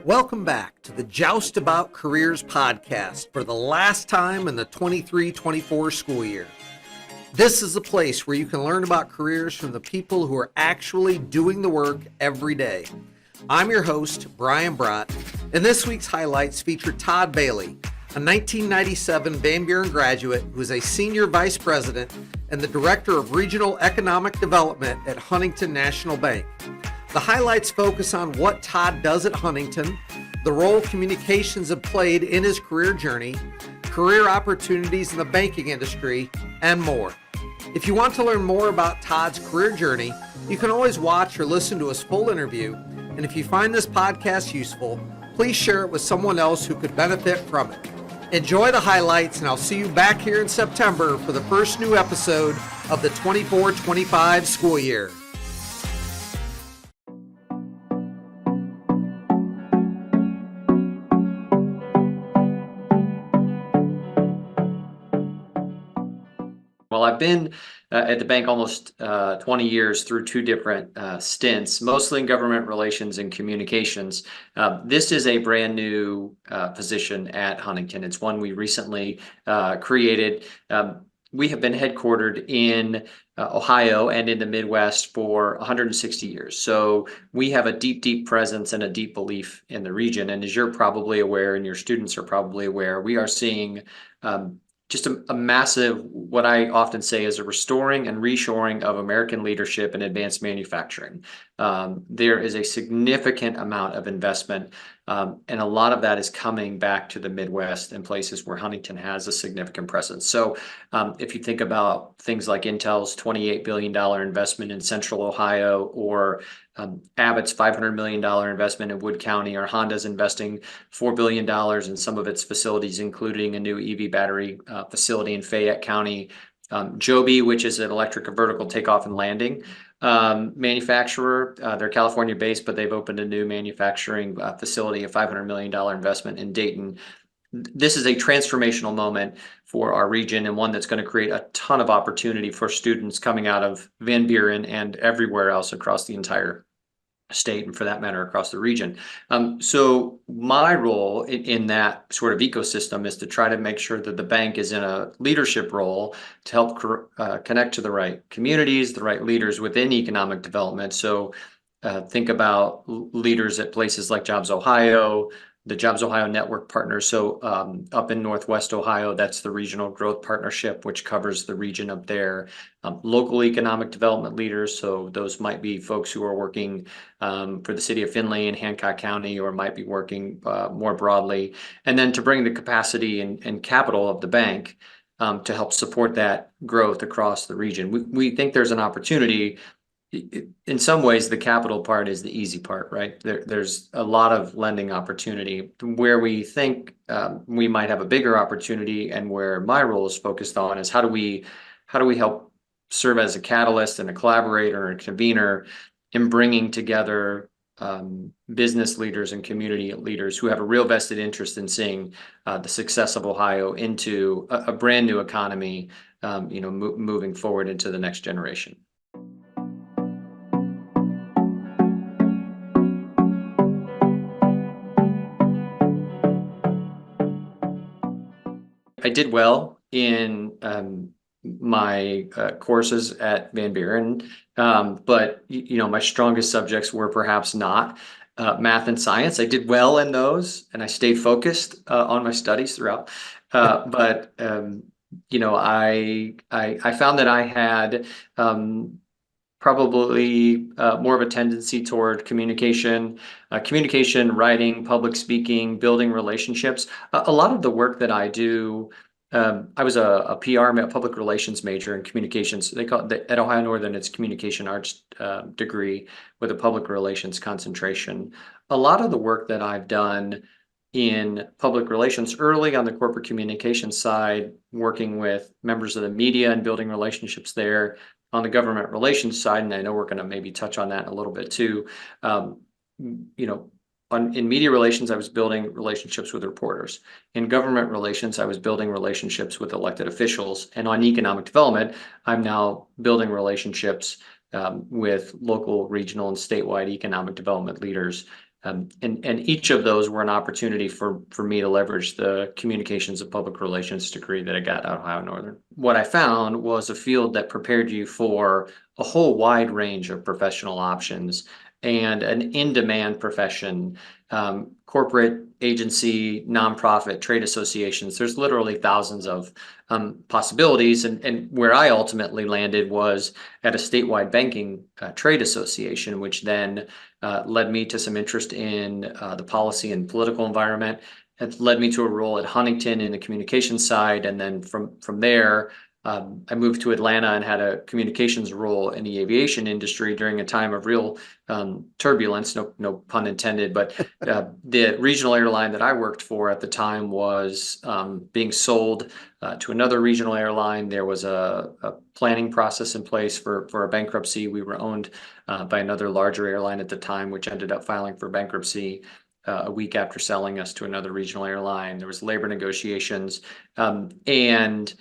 Welcome back to the Joust About Careers podcast for the last time in the 23-24 school year. This is a place where you can learn about careers from the people who are actually doing the work every day. I'm your host, Brian Brott, and this week's highlights feature Todd Bailey, a 1997 Van Buren graduate who is a senior vice president and the director of regional economic development at Huntington National Bank. The highlights focus on what Todd does at Huntington, the role communications have played in his career journey, career opportunities in the banking industry, and more. If you want to learn more about Todd's career journey, you can always watch or listen to his full interview. And if you find this podcast useful, please share it with someone else who could benefit from it. Enjoy the highlights, and I'll see you back here in September for the first new episode of the 24-25 school year. Well, I've been at the bank almost 20 years through two different stints, mostly in government relations and communications. This is a brand new position at Huntington. It's one we recently created. We have been headquartered in Ohio and in the Midwest for 160 years. So we have a deep, deep presence and a deep belief in the region. And as you're probably aware, and your students are probably aware, we are seeing just a massive, what I often say is a restoring and reshoring of American leadership in advanced manufacturing. There is a significant amount of investment, and a lot of that is coming back to the Midwest and places where Huntington has a significant presence. So if you think about things like Intel's $28 billion investment in Central Ohio, or Abbott's $500 million investment in Wood County, or Honda's investing $4 billion in some of its facilities, including a new EV battery facility in Fayette County. Joby, which is an electric vertical takeoff and landing manufacturer. They're California based, but they've opened a new manufacturing facility, a $500 million investment in Dayton. This is a transformational moment for our region, and one that's going to create a ton of opportunity for students coming out of Van Buren and everywhere else across the entire state, and for that matter, across the region. So my role in that sort of ecosystem is to try to make sure that the bank is in a leadership role to help connect to the right communities, the right leaders within economic development. So think about leaders at places like Jobs Ohio, the Jobs Ohio Network partners. So up in Northwest Ohio, that's the Regional Growth Partnership, which covers the region up there. Local economic development leaders, so those might be folks who are working for the city of Findlay and Hancock County, or might be working more broadly. And then to bring the capacity and capital of the bank to help support that growth across the region. We think there's an opportunity. In some ways, the capital part is the easy part, right? There's a lot of lending opportunity. Where we think we might have a bigger opportunity, and where my role is focused on, is how do we help serve as a catalyst and a collaborator and a convener in bringing together business leaders and community leaders who have a real vested interest in seeing the success of Ohio into a brand new economy, moving forward into the next generation. I did well in my courses at Van Buren, but my strongest subjects were perhaps not math and science. I did well in those, and I stayed focused on my studies throughout. But I found that I had probably more of a tendency toward communication, writing, public speaking, building relationships. A lot of the work that I do, I was a PR, a public relations major in communications. They call it, at Ohio Northern, it's communication arts degree with a public relations concentration. A lot of the work that I've done in public relations early on the corporate communications side, working with members of the media and building relationships there. On the government relations side, and I know we're going to maybe touch on that a little bit too, in media relations, I was building relationships with reporters. In government relations, I was building relationships with elected officials. And on economic development, I'm now building relationships with local, regional, and statewide economic development leaders. And each of those were an opportunity for me to leverage the communications and public relations degree that I got at Ohio Northern. What I found was a field that prepared you for a whole wide range of professional options and an in-demand profession, corporate, agency, nonprofit, trade associations. There's literally thousands of possibilities. And where I ultimately landed was at a statewide banking trade association, which then led me to some interest in the policy and political environment. It led me to a role at Huntington in the communications side. And then from there, I moved to Atlanta and had a communications role in the aviation industry during a time of real turbulence, no pun intended, but the regional airline that I worked for at the time was being sold to another regional airline. There was a planning process in place for a bankruptcy. We were owned by another larger airline at the time, which ended up filing for bankruptcy a week after selling us to another regional airline. There was labor negotiations, and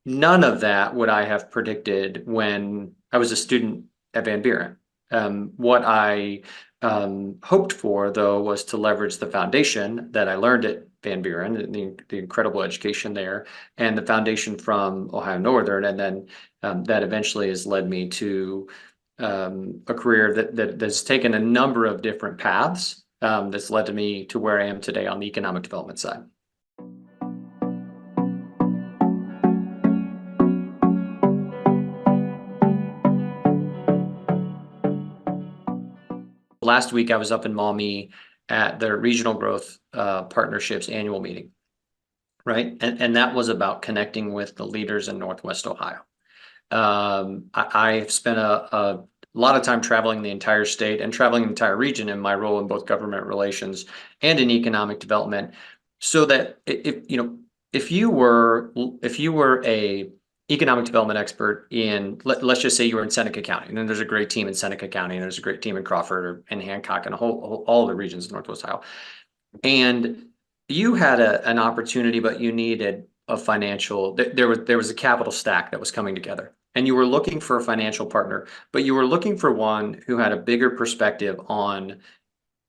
none of that would I have predicted when I was a student at Van Buren. What I hoped for, though, was to leverage the foundation that I learned at Van Buren, the incredible education there, and the foundation from Ohio Northern, and then that eventually has led me to a career that's taken a number of different paths that's led to me to where I am today on the economic development side. Last week, I was up in Maumee at the Regional Growth Partnerships annual meeting, right? And that was about connecting with the leaders in Northwest Ohio. I've spent a lot of time traveling the entire state and traveling the entire region in my role in both government relations and in economic development, so that if you were a economic development expert in, let's just say you were in Seneca County, and then there's a great team in Seneca County, and there's a great team in Crawford or in Hancock and all the regions of Northwest Ohio. And you had an opportunity, but you needed a financial, there was a capital stack that was coming together. And you were looking for a financial partner, but you were looking for one who had a bigger perspective on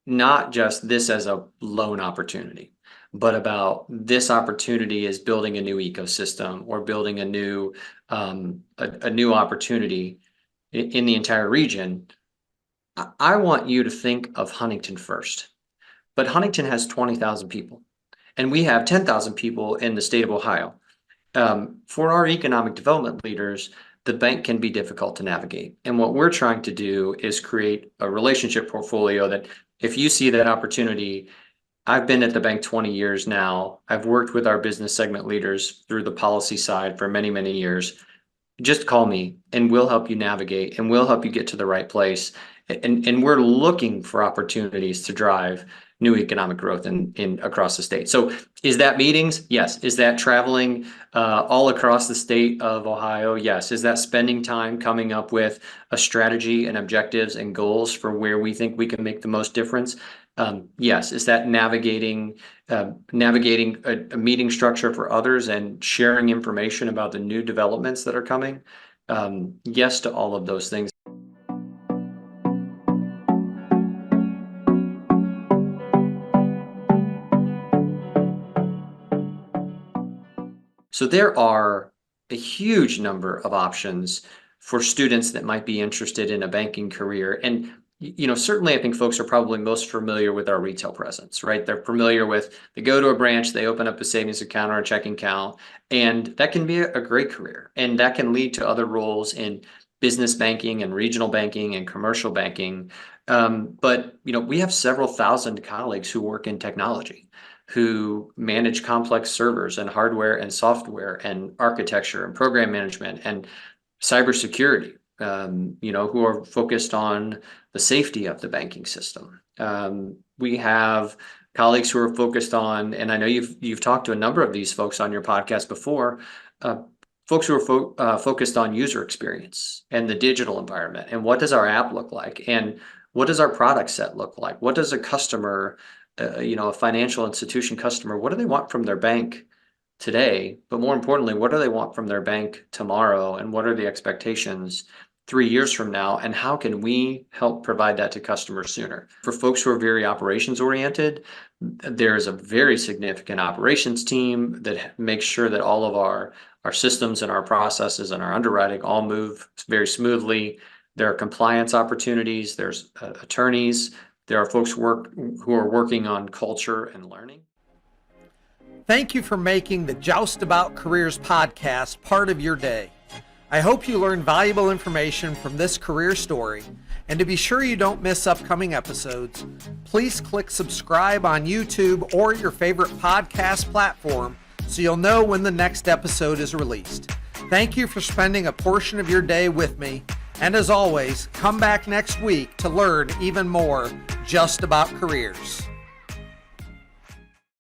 not just this as a loan opportunity, but about this opportunity is building a new ecosystem or building a new opportunity in the entire region. I want you to think of Huntington first, but Huntington has 20,000 people, and we have 10,000 people in the state of Ohio. For our economic development leaders, the bank can be difficult to navigate. And what we're trying to do is create a relationship portfolio that if you see that opportunity, I've been at the bank 20 years now. I've worked with our business segment leaders through the policy side for many, many years. Just call me and we'll help you navigate and we'll help you get to the right place. And we're looking for opportunities to drive new economic growth in across the state. So is that meetings? Yes. Is that traveling all across the state of Ohio? Yes. Is that spending time coming up with a strategy and objectives and goals for where we think we can make the most difference? Yes. Is that navigating a meeting structure for others and sharing information about the new developments that are coming? Yes to all of those things. So there are a huge number of options for students that might be interested in a banking career. And certainly I think folks are probably most familiar with our retail presence, right? They're familiar with, they go to a branch, they open up a savings account or a checking account, and that can be a great career. And that can lead to other roles in business banking and regional banking and commercial banking. But we have several thousand colleagues who work in technology, who manage complex servers and hardware and software and architecture and program management and cybersecurity, who are focused on the safety of the banking system. We have colleagues who are focused on, and I know you've talked to a number of these folks on your podcast before, folks who are focused on user experience and the digital environment, and what does our app look like, and what does our product set look like? What does a customer, a financial institution customer, what do they want from their bank today? But more importantly, what do they want from their bank tomorrow? And what are the expectations 3 years from now, and how can we help provide that to customers sooner? For folks who are very operations oriented, there's a very significant operations team that makes sure that all of our systems and our processes and our underwriting all move very smoothly. There are compliance opportunities, there's attorneys, there are folks who are working on culture and learning. Thank you for making the Joust About Careers podcast part of your day. I hope you learned valuable information from this career story, and to be sure you don't miss upcoming episodes, please click subscribe on YouTube or your favorite podcast platform so you'll know when the next episode is released. Thank you for spending a portion of your day with me, and as always, come back next week to learn even more just about careers.